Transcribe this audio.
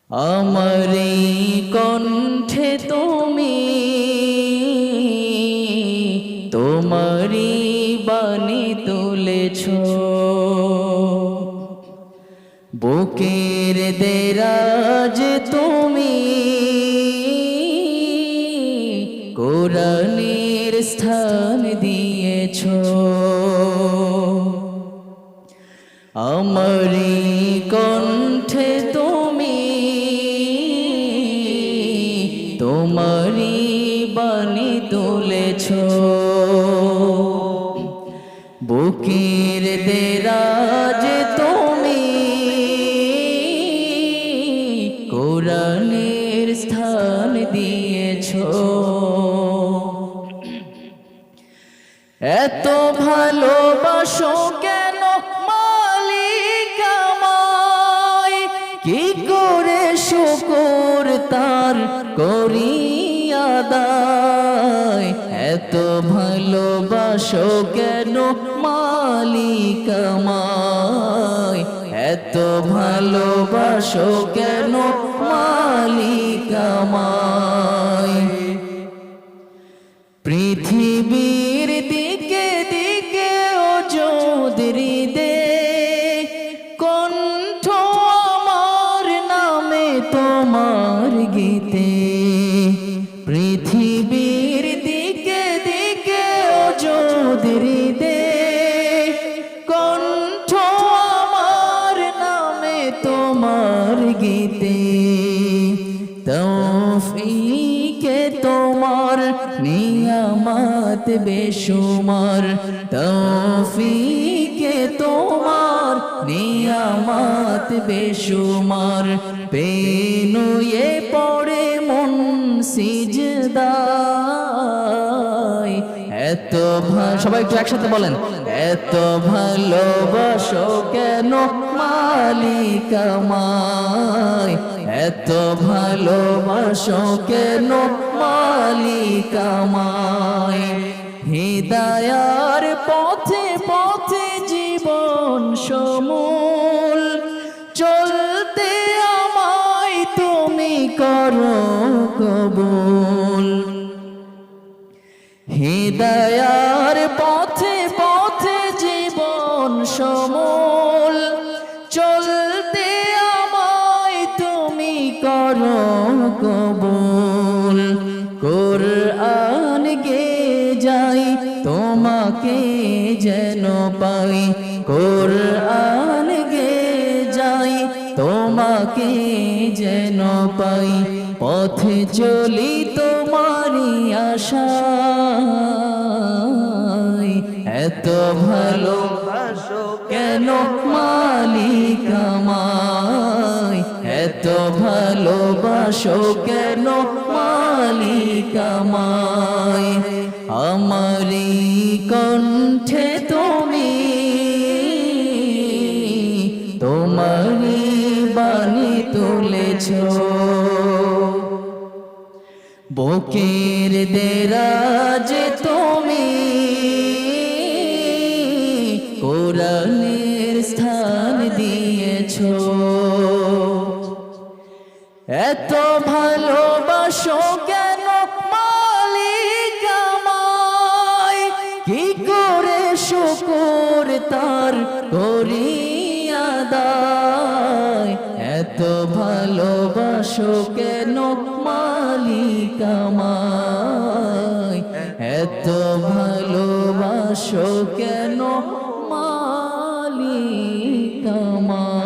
আমারি কণ্ঠে তুমি তোমারি বাণী তুলেছ, বুকের দেরাজ তুমি কোরআনের স্থান দিয়েছ। আমারি কণ্ঠে তুমি তোমারি বাণী তুলেছ, বুকের দেরাজ তুমি কোরআনের স্থান দিয়েছ। এত ভালোবাসো কেন মালিক আমায়, কি করে শুকর তার করি আদায়। এত ভালোবাসো কেন মালিক আমায়, এত ভালোবাসো কেন মালিক আমায়। পৃথিবীর দিকে দিকে ওজোদরি দে, কণ্ঠ আমার নামে তোমার গীতে। পৃথিবীর দিকে দিকে ওজোদরি দে, কণ্ঠ আমার নামে তোমার গীতে। তৌফিকে তোমার নিয়ামত বেশুমার, তৌফিকে তোমার নিয়ামত বেশুমার। পেনুয়ে পড়ে মন সিজদায়, এত সবাই একটু একসাথে বলেন, এত ভালোবাসো কেন মালিক আমায়, এত ভালোবাসো কেন মালিক আমায়। হিদায়ার পথে পথে জীবন সমূল চলতে আমায় তুমি করো কবুল। হিদায়ার পথে পথে জীবন সমূল চলতে আমায় তুমি করো কবুল। কুরআন গে যাই তোমাকে যেন পাই, কুরআন গে যাই তোমাকে যেন পাই। পথে চলি তোমারি আশায়, এত ভালোবাসো কেন মালিক আমায়, এত ভালোবাসো কেন মালিক আমায়। আমারি কণ্ঠে তুমি তোমারি বাণী তুলেছ, বুকের দেরাজ তুমি কোরআনের স্থান দিয়েছ। এত ভালোবাসো কেন মালিক আমায়, কি করে শুকর তার করি আদায়। এত ভালোবাসো কেন মালিক আমায়, এত ভালোবাসো কেন মালিক আমায়।